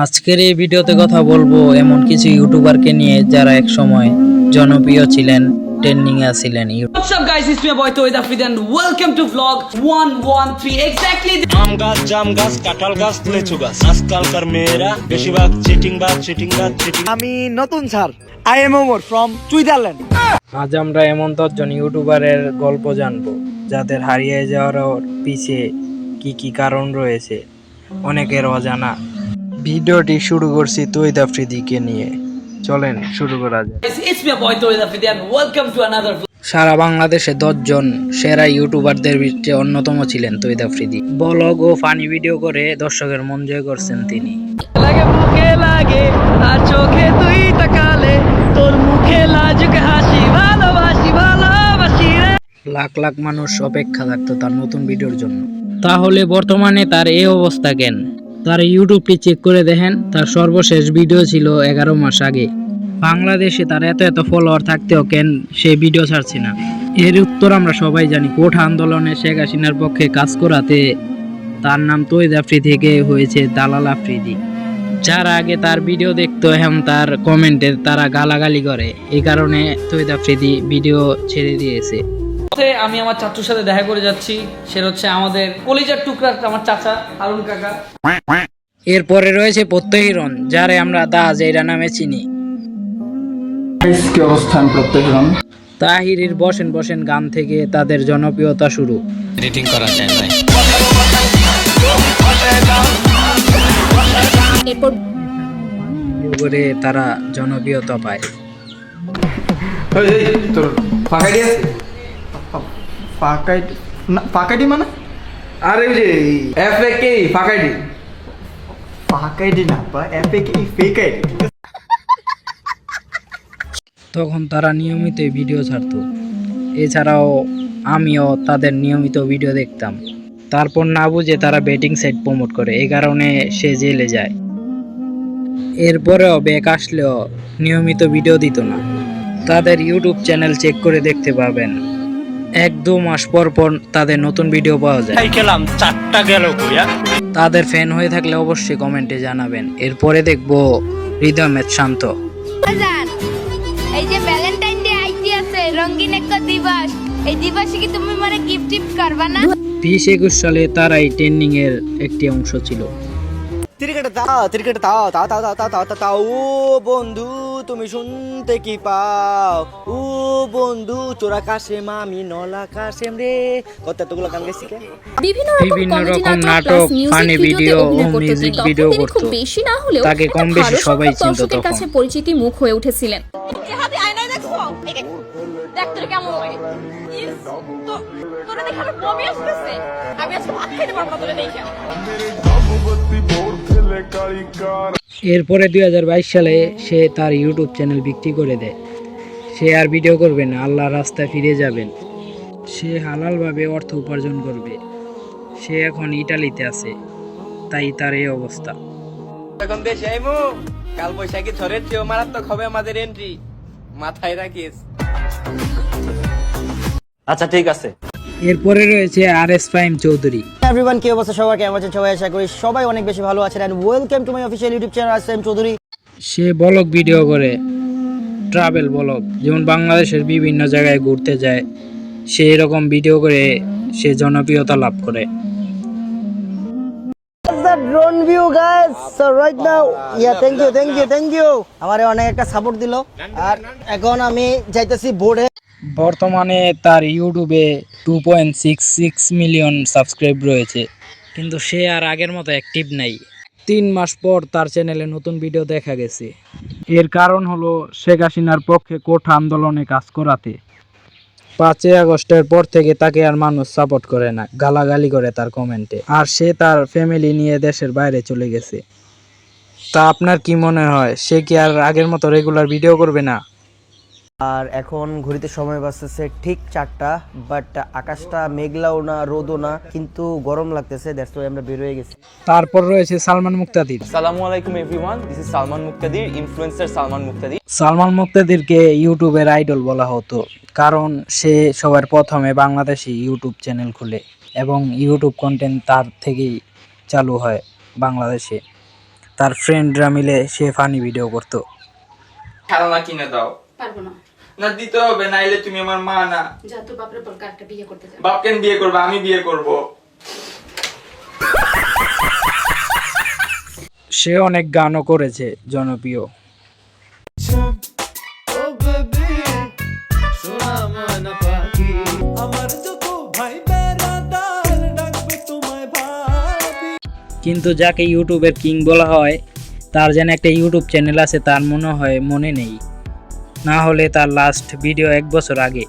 আজকের এই ভিডিওতে কথা বলবো এমন কিছু ইউটিউবারকে নিয়ে যারা এক সময় জনপ্রিয় ছিলেন, ট্রেন্ডিং এ ছিলেন। What's up guys, it's me boy Toid Afid and welcome to vlog 113 exactly আম গাছ, জাম গাছ, কাঁঠাল গাছ, লেচু গাছ। আজকালকার মেয়েরা বেশিরভাগ চিটিং বাজ। আমি নতুন sir I am Omar from Switzerland. আজ আমরা এমন 10 জন ইউটিউবারের গল্প জানবো যাদের হারিয়ে যাওয়ার পিছে কি কি কারণ রয়েছে, অনেকের অজানা। ভিডিওটি শুরু করছি তৈদ আফ্রিদিকে নিয়ে, চলেন শুরু করা যাক। guys, it's me boy Toid Afid and welcome to another vlog. সারা বাংলাদেশে 10 জন সেরা ইউটিউবারদের ভিতরে অন্যতম ছিলেন তৈদ আফ্রিদি। ব্লগ ও ফানি ভিডিও করে দর্শকের মন জয় করছেন তিনি। লাগে মুখে লাগে আর চোখে তুই তাকালে তোর মুখে লাজুক হাসি ভালোবাসি রে। লাখ লাখ মানুষ অপেক্ষা থাকতো তার নতুন ভিডিওর জন্য। তাহলে বর্তমানে তার এই অবস্থা কেন? তার ইউটিউবটি চেক করে দেখেন, তার সর্বশেষ ভিডিও ছিল 11 মাস আগে। বাংলাদেশে তার এত ফলোয়ার থাকতেও কেন সে ভিডিও ছাড়ছে না? এর উত্তর আমরা সবাই জানি। কোঠা আন্দোলনে শেখ হাসিনার পক্ষে কাজ করাতে তার নাম তৈদ আফ্রিদি থেকে হয়েছে দালাল আফ্রিদি। যারা আগে তার ভিডিও দেখতো এখন তার কমেন্টে তারা গালাগালি করে, এই কারণে তৈদ আফ্রিদি ভিডিও ছেড়ে দিয়েছে। আমি আমার চাচুর সাথে দেখা করে যাচ্ছি, সে হচ্ছে আমাদের কলিজার টুকরা আমার চাচা হারুন কাকা। এরপরে রয়েছে প্রত্যয়হিরণ, যারে আমরা দা জেরা নামে চিনি। কি অবস্থান প্রত্যেকজন তাহিরির বসেন বসেন গান থেকে তাদের জনপ্রিয়তা শুরু। এডিটিং করা যায় ভাই। ভিডিও করে তারা জনপ্রিয়তা পায়। তোর ফাঁকাইডি আছে? ফাঁকাইডি মানে? আরে ওই যে এফএকে ফাঁকাইডি। ফাঁকাইডি না বা এফএকে ফেক আইডি। তখন তারা নিয়মিত ভিডিও ছাড়তো। এছাড়াও আমিও তাদের নিয়মিত ভিডিও দেখতাম। তারপর না বুঝে তারা বেটিং সাইট প্রমোট করে, এই কারণে সে জেলে যায়। এরপরেও ব্যাক আসলেও নিয়মিত ভিডিও দিত না। তাদের ইউটিউব চ্যানেল চেক করে দেখতে পাবেন, 1-2 মাস পর পর তাদের নতুন ভিডিও পাওয়া যায়। গেলাম 4টা গেল কইয়া। তাদের ফ্যান হয়ে থাকলে অবশ্যই কমেন্টে জানাবেন। এরপরে দেখবো হৃদয়মেদ শান্ত। এই যে ভ্যালেন্টাইন ডে আইতি আছে, রঙিন একটা দিবস, এই দিবসে কি তুমি মানে গিফট টিফট করবা না? 2021 সালে তারাই ট্রেন্ডিং এর একটি অংশ ছিল। ত্রিকেটে তাও ও বন্ধু তুমি শুনতে কি পাও, ও বন্ধু চোরা কাশেম আমি নলা কাশেম রে, কতগুলো গান গেছি কে। বিভিন্ন রকম নাটক, ফানি ভিডিও ও মিউজিক ভিডিও করত। বেশি না হলেও তাকে কম বেশি সবাই চিনত দর্শকের তখন। কাছে পরিচিতি মুখ হয়ে উঠেছিলেন। এরপরে 2022 সালে সে তার ইউটিউব চ্যানেল বিক্রি করে দেয়। সে আর ভিডিও করবে না, আল্লাহর রাস্তায় ফিরে যাবেন। সে হালালভাবে অর্থ উপার্জন করবে। সে এখন ইটালিতে আছে, তাই তার এই অবস্থা। এখন দেশে আইমু, কাল বৈশাখী ঝড়ের চেয়েও মারাত্মক হবে আমাদের এন্ট্রি, মাথায় রাখিস। আচ্ছা ঠিক আছে। এরপরে রয়েছে RS ফাহিম চৌধুরী। এভরিওয়ান, কি অবস্থা সবার, কেমন আছেন সবাই? আশা করি সবাই অনেক বেশি ভালো আছেন and welcome to my official YouTube channel RS Fahim Chowdhury. সে ব্লগ ভিডিও করে, ট্রাভেল ব্লগ, যেমন বাংলাদেশের বিভিন্ন জায়গায় ঘুরতে যায়, সে এরকম ভিডিও করে সে জনপ্রিয়তা লাভ করে। The drone view guys, so right now yeah thank you আমারে অনেক একটা সাপোর্ট দিল। আর এখন আমি যাইতেছি বোর্ডে। বর্তমানে তার ইউটিউবে 2.66 মিলিয়ন সাবস্ক্রাইব রয়েছে, কিন্তু সে আর আগের মতো অ্যাক্টিভ নাই। 3 মাস পর তার চ্যানেলে নতুন ভিডিও দেখা গেছে। এর কারণ হলো শেখ হাসিনার পক্ষে কোঠা আন্দোলনে কাজ করাতে। 5 আগস্টের পর থেকে তাকে আর মানুষ সাপোর্ট করে না, গালাগালি করে তার কমেন্টে। আর সে তার ফ্যামিলি নিয়ে দেশের বাইরে চলে গেছে। তা আপনার কি মনে হয়, সে কি আর আগের মতো রেগুলার ভিডিও করবে না? আর এখন ঘড়িতে সময় বাজতেছে ঠিক 4টা, বাট আকাশটা মেঘলাও না রোদও না, কিন্তু গরম লাগতেছে, দ্যাটস ওয়াই আমরা বের হয়ে গেছি। তারপর রয়েছে সালমান মুক্তাদির। আসসালামু আলাইকুম everyone, this is Salman Muktadir, influencer Salman Muktadir. Salman মুক্তাদিরকে ইউটিউবের আইডল বলা হতো, কারণ সে সবার প্রথমে বাংলাদেশি ইউটিউব চ্যানেল খুলে এবং ইউটিউব কন্টেন্ট তার থেকেই চালু হয় বাংলাদেশে। তার ফ্রেন্ডরা মিলে সে ফানি ভিডিও করতো। খেলনা কিনে দাও। পারবো না। না দিতে হবে, নাইলে তুমি আমার মা না। যা তোর বাপরে বল কারটা বিয়ে করতে যা। বাপ কেন বিয়ে করবে, আমি বিয়ে করব। সে অনেক গানও করেছে জনপ্রিয়। কিন্তু যাকে ইউটিউবের কিং বলা হয় তার যেন একটা ইউটিউব চ্যানেল আছে তার মনে নেই, না হলে তার লাস্ট ভিডিও 1 বছর আগে।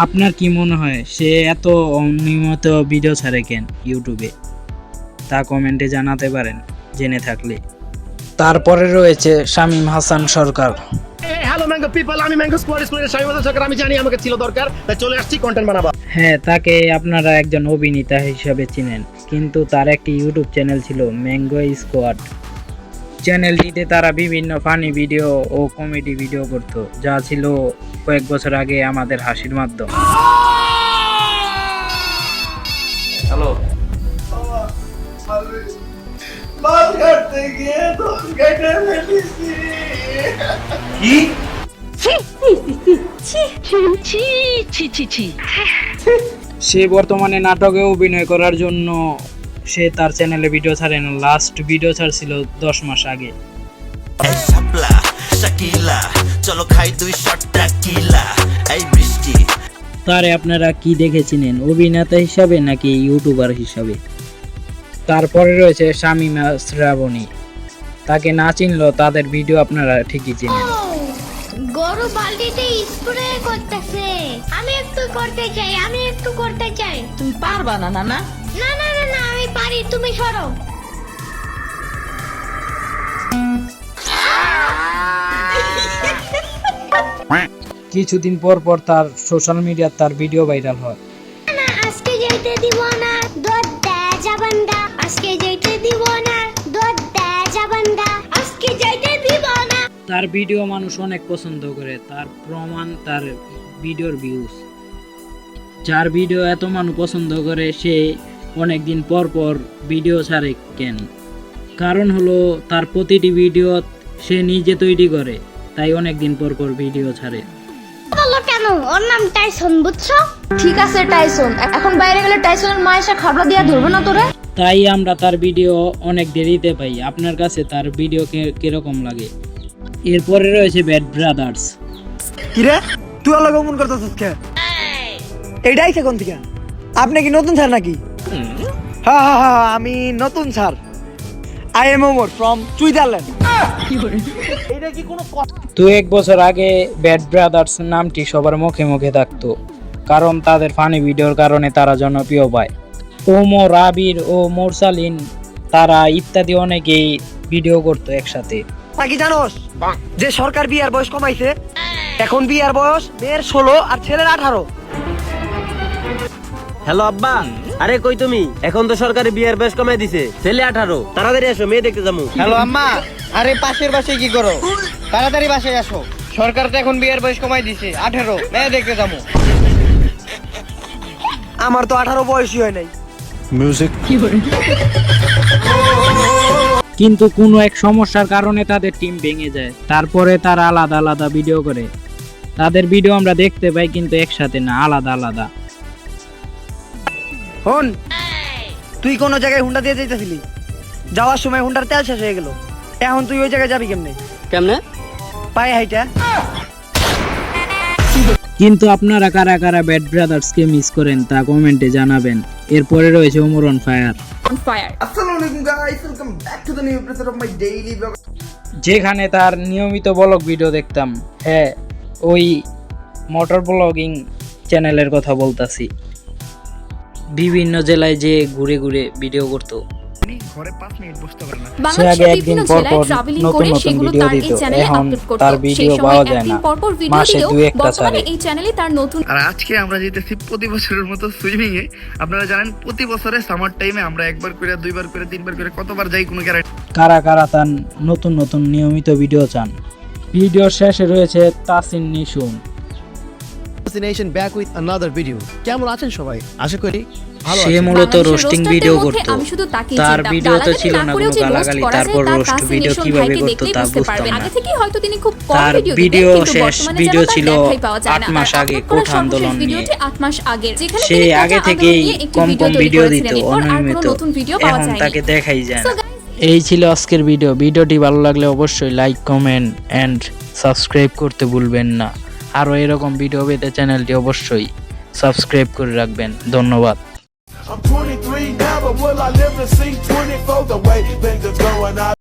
আপনার কি মনে হয় সে এত অনিয়মিত ভিডিও ছাড়ে কেন ইউটিউবে? তা কমেন্টে জানাতে পারেন জেনে থাকলে। তারপরে রয়েছে শামীম হাসান সরকার। হ্যালো ম্যাঙ্গো পিপল, আমি ম্যাঙ্গো স্কোয়াড স্কুলের শামীম হাসান সরকার। আমি জানি আমাকে ছিল দরকার, তাই চলে আসছি কন্টেন্ট বানাবো। হ্যাঁ, তাকে আপনারা একজন অভিনেতা হিসাবে চিনেন, কিন্তু তার একটি ইউটিউব চ্যানেল ছিল ম্যাঙ্গো স্কোয়াড। চ্যানেলটিতে তারা বিভিন্ন ফানি ভিডিও ও কমেডি ভিডিও করত, যা ছিল কয়েক বছর আগে আমাদের হাসির মাধ্যম। হ্যালো, বাল কাটতে গিয়ে তো কেটে ফেলেছি। কি সে বর্তমানে নাটকে অভিনয় করার জন্য সে তার চ্যানেলে ভিডিও ছাড়ে না। লাস্ট ভিডিও ছাড়ছিল 10 মাস আগে। চলো খাই 2 শট টেকিলা, এই বৃষ্টি। তারে আপনারা কি দেখেছিলেন, অভিনেতা হিসাবে নাকি ইউটিউবার হিসাবে? তারপরে রয়েছে শামীমা শ্রাবণী। তাকে না চিনলেও তাদের ভিডিও আপনারা ঠিকই চিনেন। গরু বালতিতে স্প্রে করতেছে। আমি একটু করতে চাই। তুমি পারবা না না না। না না না না, আমি পারি, তুমি সরো। কিছুদিন পর পর তার সোশ্যাল মিডিয়ায় তার ভিডিও ভাইরাল হয়। না আজকে যেতে দিব না, দুধ দে যাবান্ডা। আজকে যেতে দিব না, দুধ দে যাবান্ডা। আজকে যেতে দিব না। তার ভিডিও মানুষ অনেক পছন্দ করে, তার প্রমাণ তার ভিডিওর ভিউজ। যার ভিডিও এত মানুষ পছন্দ করে সে অনেকদিন পর পর ভিডিও ছাড়ে কেন? কারণ হলো তার প্রতিটি ভিডিও সে নিজে তৈরি করে, তাই অনেকদিন পর পর ভিডিও ছাড়ে। বলো কেন? ওর নাম টাইসন, বুঝছো? ঠিক আছে টাইসন, এখন বাইরে গেলে টাইসনের মা এসে খাবলা দিয়া ধরবে না তোরে? তাই আমরা তার ভিডিও অনেক দেরিতে পাই। আপনার কাছে তার ভিডিও কিরকম লাগে? এরপরে রয়েছে ব্যাড ব্রাদার্স। কিরে তুই আলো গমন করতেছিস কে? এইটাই কোন থেকে? আপনি কি নতুন স্যার নাকি? হ্যাঁ হ্যাঁ হ্যাঁ, আমি নতুন sir. I am Omar from Switzerland. এটা কি কোনো 1 বছর আগে ব্যাড ব্রাদার্স নামটি সবার মুখে মুখে থাকতো, কারণ তাদের ফানি ভিডিওর কারণে তারা জনপ্রিয় পায়। ওমর, আবির ও মোরসালিন তারা ইত্যাদি অনেকেই ভিডিও করতো একসাথে। নাকি জানোস যে সরকার বিয়ার বয়স কমাইছে? এখন বিয়ার বয়স মেয়ের 16 আর ছেলের 18। হ্যালো আব্বা, আরে কই তুমি? এখন তো সরকারি বিয়ের বয়স কমাই দিছে, ছেলে 18। তাড়াতাড়ি আসো, মেয়ে দেখতে যাবো। হ্যালো আম্মা, আরে পাশের বাসায় কি করো? তাড়াতাড়ি বাসায় আসো, সরকার তো এখন বিয়ের বয়স কমাই দিছে 18, মেয়ে দেখতে যাবো। আমার তো 18 বয়সই হয় নাই। কিন্তু কোনো এক সমস্যার কারণে তাদের টিম ভেঙে যায়, তারপরে তারা আলাদা আলাদা ভিডিও করে। তাদের ভিডিও আমরা দেখতে পাই কিন্তু একসাথে না, আলাদা আলাদা। হন, তুই কোন জায়গায় হুন্ডা দিয়ে যাইতেছিলি, যাওয়ার সময় হুন্ডার তেল শেষ হয়ে গেল। এখন তুই ওই জায়গায় যাবি কেমনে? পায়ে হাইটা। কিন্তু আপনারা কারা কারা ব্যাড ব্রাদার্সকে মিস করেন তা কমেন্টে জানাবেন। এরপরে রয়েছে ওমর অন ফায়ার। আসসালামু আলাইকুম guys, welcome back to the new episode of my daily blog. যেখানে তার নিয়মিত ব্লগ ভিডিও দেখতাম। হ্যাঁ, ওই মোটর ব্লগিং চ্যানেলের কথা বলতাছি। বিভিন্ন জেলায় যে ঘুরে ঘুরে ভিডিও করতো। সে আগে একদিন পর পর নতুন নতুন ভিডিও দিত, এখন তার ভিডিও পাওয়া যায় না, মাসে 2-1টা ছাড়ে। আর আজকে আমরা যেতেছি প্রতি বছরের মতো সুইমিং এ। আপনারা জানেন প্রতি বছরে সামার টাইমে আমরা 1বার করে 2বার করে 3বার করে কতবার যাই কোনো গ্যারান্টি। কারা কারা তার নতুন নতুন নিয়মিত ভিডিও চান? ভিডিও শেষে রয়েছে তাসিন নিশুন। Destination back with another video. কেমন আছেন সবাই? আশা করি ভালো সে আছেন। মূলত বাংলাদেশের রোস্টিং roasterদের ভিডিও মধ্যে করতো। আমি শুধু তাকিয়ে তার ছিলাম। ভিডিওতে গালাগালি ছিল না না করেও কোনো যে roast গালাগালি, করা যায়, তারপর তার রোস্ট কাছে ভিডিও নিশন কিভাবে ভাইকে করতো দেখলেই তা বুঝতে বুঝতাম পারবেন। না। আগে থেকেই হয়তো তিনি খুব কম তার ভিডিও দিতেন, ভিডিও কিন্তু শেষ বর্তমানে ভিডিও যেন তার ছিল দেখাই পাওয়া যায় 8 না। মাস আর আগে আপলোড করা কোঠ সর্বশেষ আন্দোলন নিয়ে। ভিডিওটি 8 মাস আগের, যেখানে সে তিনি আগে কোঠা থেকেই আন্দোলন নিয়ে একটি কম ভিডিও কম তৈরি ভিডিও দিত, করেছিলেন। এরপর আর অনিয়মিত। কোনো নতুন ভিডিও পাওয়া এখন যায়নি। তাকে দেখাই যায় So না। guys, এই ছিল আজকের ভিডিও। ভিডিওটি ভালো লাগলে অবশ্যই লাইক, কমেন্ট এন্ড সাবস্ক্রাইব করতে ভুলবেন না। আরও এরকম ভিডিও পেতে চ্যানেলটি অবশ্যই সাবস্ক্রাইব করে রাখবেন। ধন্যবাদ। I'm 23 now, but will I live to see 24? The way things are going,